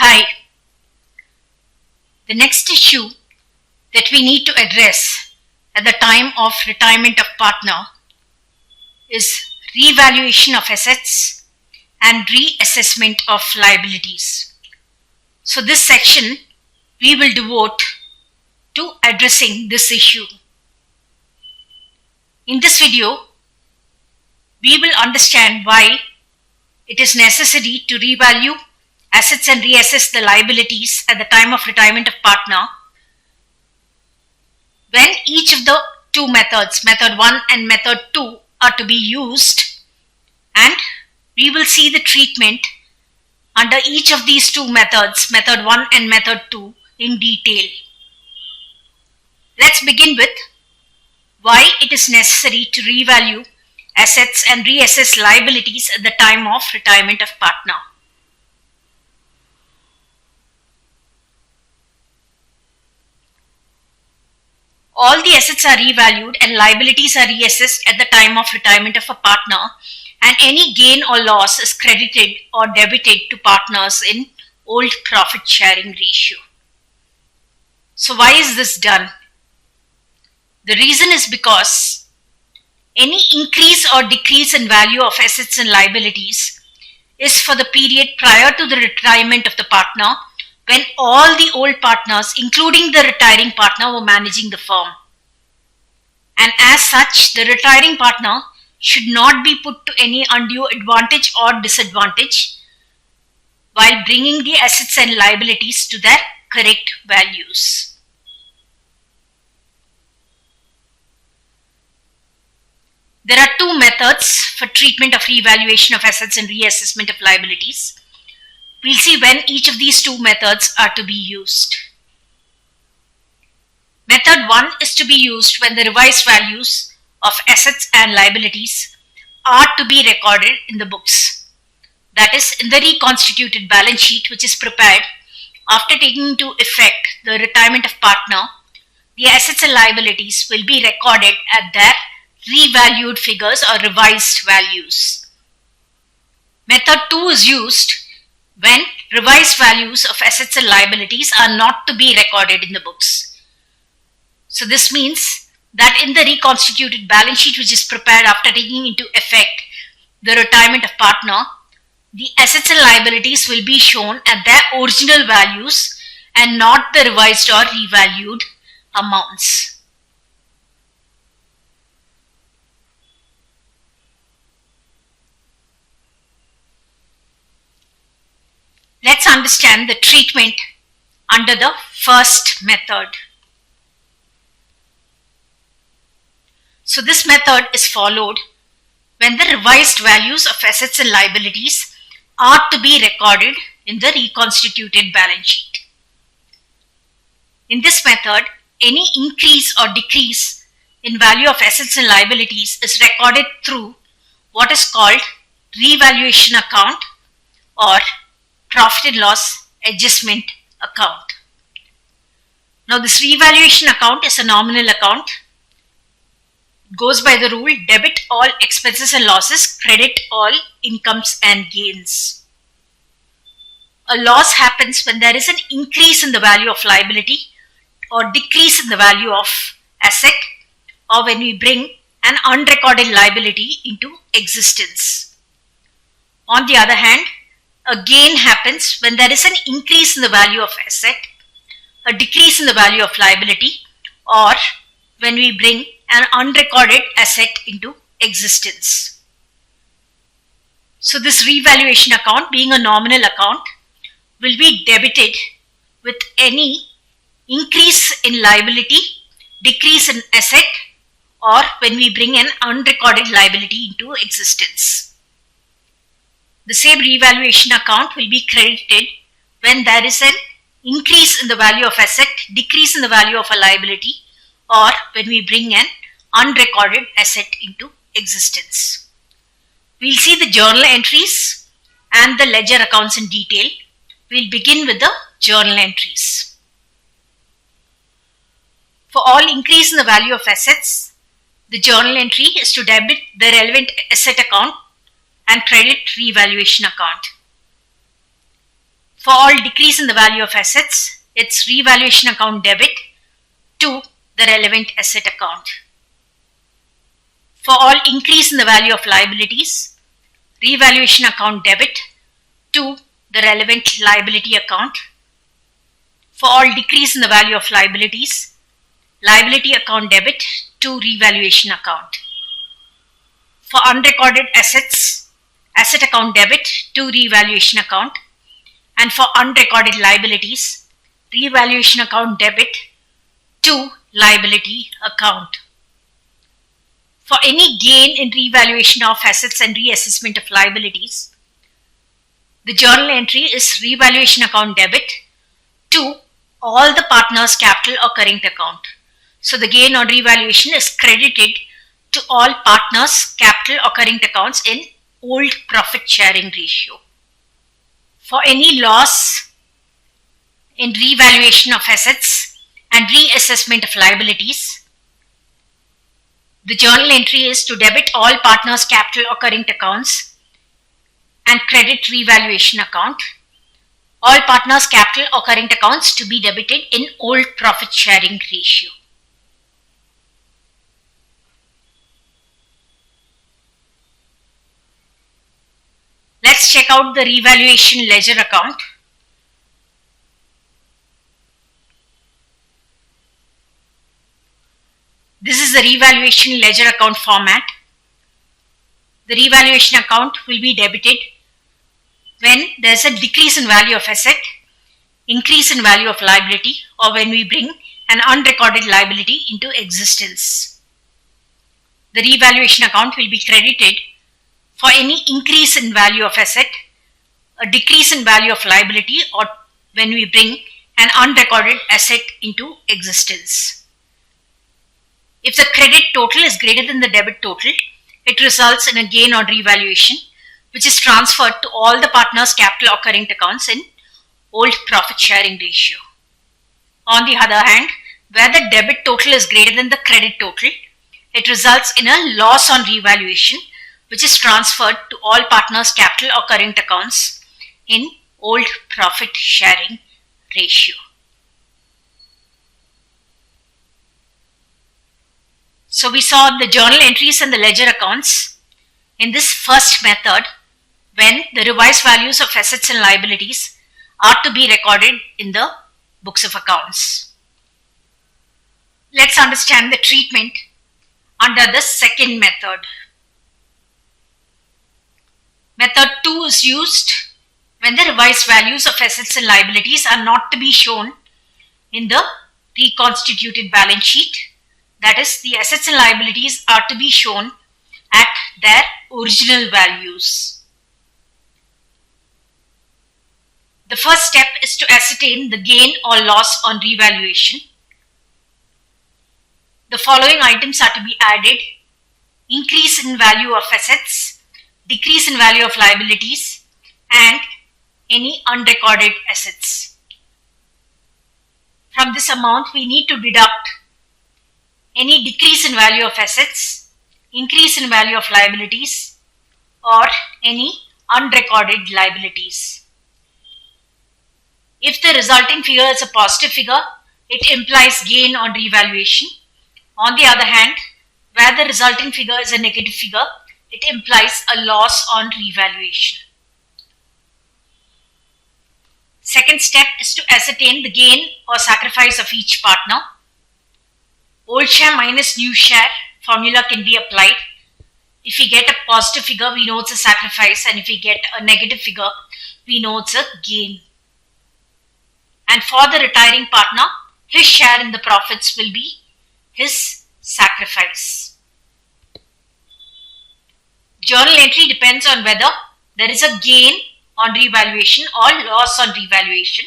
Hi. The next issue that we need to address at the time of retirement of partner is revaluation of assets and reassessment of liabilities. So this section we will devote to addressing this issue. In this video, we will understand why it is necessary to revalue assets and reassess the liabilities at the time of retirement of partner when each of the two methods, method 1 and method 2, are to be used, and we will see the treatment under each of these two methods, method 1 and method 2, in detail. Let's begin with why it is necessary to revalue assets and reassess liabilities at the time of retirement of partner. All the assets are revalued and liabilities are reassessed at the time of retirement of a partner, and any gain or loss is credited or debited to partners in old profit sharing ratio. So why is this done? The reason is because any increase or decrease in value of assets and liabilities is for the period prior to the retirement of the partner, when all the old partners, including the retiring partner, were managing the firm. And as such, the retiring partner should not be put to any undue advantage or disadvantage while bringing the assets and liabilities to their correct values. There are two methods for treatment of revaluation of assets and reassessment of liabilities. We'll see when each of these two methods are to be used. Method 1 is to be used when the revised values of assets and liabilities are to be recorded in the books. That is, in the reconstituted balance sheet, which is prepared after taking into effect the retirement of partner. The assets and liabilities will be recorded at their revalued figures or revised values. Method 2 is used when revised values of assets and liabilities are not to be recorded in the books. So this means that in the reconstituted balance sheet, which is prepared after taking into effect the retirement of partner, the assets and liabilities will be shown at their original values and not the revised or revalued amounts. Let's understand the treatment under the first method. So this method is followed when the revised values of assets and liabilities are to be recorded in the reconstituted balance sheet. In this method, any increase or decrease in value of assets and liabilities is recorded through what is called revaluation account or profit and loss adjustment account. Now this revaluation account is a nominal account. It goes by the rule debit all expenses and losses, credit all incomes and gains. A loss happens when there is an increase in the value of liability or decrease in the value of asset, or when we bring an unrecorded liability into existence. On the other hand, a gain happens when there is an increase in the value of asset, a decrease in the value of liability, or when we bring an unrecorded asset into existence. So this revaluation account, being a nominal account, will be debited with any increase in liability, decrease in asset, or when we bring an unrecorded liability into existence. The same revaluation account will be credited when there is an increase in the value of asset, decrease in the value of a liability, or when we bring an unrecorded asset into existence. We'll see the journal entries and the ledger accounts in detail. We'll begin with the journal entries. For all increase in the value of assets, the journal entry is to debit the relevant asset account and credit revaluation account. For all decrease in the value of assets, it's revaluation account debit to the relevant asset account. For all increase in the value of liabilities, revaluation account debit to the relevant liability account. For all decrease in the value of liabilities, liability account debit to revaluation account. For unrecorded assets, asset account debit to revaluation account. And for unrecorded liabilities, revaluation account debit to liability account. For any gain in revaluation of assets and reassessment of liabilities, the journal entry is revaluation account debit to all the partners' capital or current account. So the gain on revaluation is credited to all partners' capital or current accounts in old profit sharing ratio. For any loss in revaluation of assets and reassessment of liabilities, the journal entry is to debit all partners' capital or current accounts and credit revaluation account. All partners' capital or current accounts to be debited in old profit sharing ratio. Let's check out the revaluation ledger account. This is the revaluation ledger account format. The revaluation account will be debited when there is a decrease in value of asset, increase in value of liability, or when we bring an unrecorded liability into existence. The revaluation account will be credited for any increase in value of asset, a decrease in value of liability, or when we bring an unrecorded asset into existence. If the credit total is greater than the debit total, it results in a gain on revaluation, which is transferred to all the partners' capital or current accounts in old profit sharing ratio. On the other hand, where the debit total is greater than the credit total, it results in a loss on revaluation, which is transferred to all partners' capital or current accounts in old profit sharing ratio. So we saw the journal entries and the ledger accounts in this first method when the revised values of assets and liabilities are to be recorded in the books of accounts. Let's understand the treatment under the second method. Method 2 is used when the revised values of assets and liabilities are not to be shown in the reconstituted balance sheet. That is, the assets and liabilities are to be shown at their original values. The first step is to ascertain the gain or loss on revaluation. The following items are to be added: increase in value of assets, decrease in value of liabilities, and any unrecorded assets. From this amount, we need to deduct any decrease in value of assets, increase in value of liabilities, or any unrecorded liabilities. If the resulting figure is a positive figure, it implies gain on revaluation. On the other hand, where the resulting figure is a negative figure, it implies a loss on revaluation. Second step is to ascertain the gain or sacrifice of each partner. Old share minus new share formula can be applied. If we get a positive figure, we know it's a sacrifice, and if we get a negative figure, we know it's a gain. And for the retiring partner, his share in the profits will be his sacrifice. Journal entry depends on whether there is a gain on revaluation or loss on revaluation.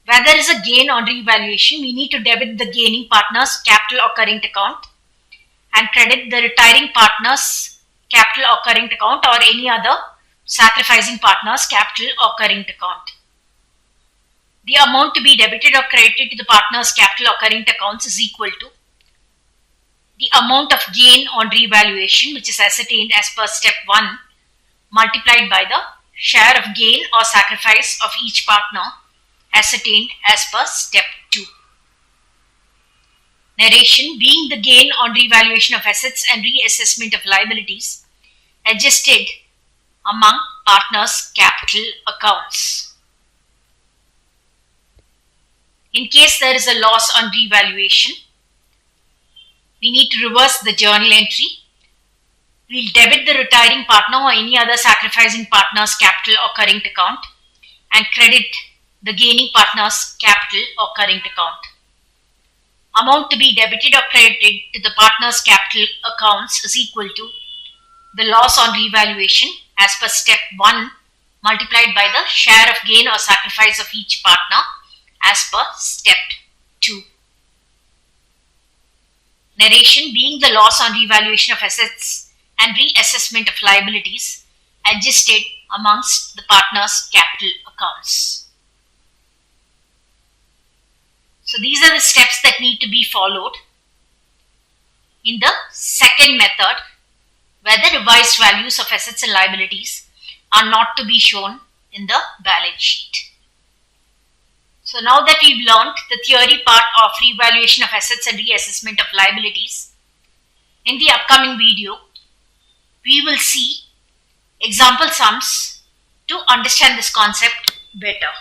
Where there is a gain on revaluation, we need to debit the gaining partner's capital or current account and credit the retiring partner's capital or current account, or any other sacrificing partner's capital or current account. The amount to be debited or credited to the partner's capital or current accounts is equal to the amount of gain on revaluation, which is ascertained as per step 1, multiplied by the share of gain or sacrifice of each partner ascertained as per step 2. Narration being the gain on revaluation of assets and reassessment of liabilities adjusted among partners' capital accounts. In case there is a loss on revaluation, we need to reverse the journal entry. We'll debit the retiring partner or any other sacrificing partner's capital or current account and credit the gaining partner's capital or current account. Amount to be debited or credited to the partner's capital accounts is equal to the loss on revaluation as per step 1 multiplied by the share of gain or sacrifice of each partner as per step 2. Narration being the loss on revaluation of assets and reassessment of liabilities adjusted amongst the partners' capital accounts. So these are the steps that need to be followed in the second method, where the revised values of assets and liabilities are not to be shown in the balance sheet. So now that we've learned the theory part of revaluation of assets and reassessment of liabilities, in the upcoming video, we will see example sums to understand this concept better.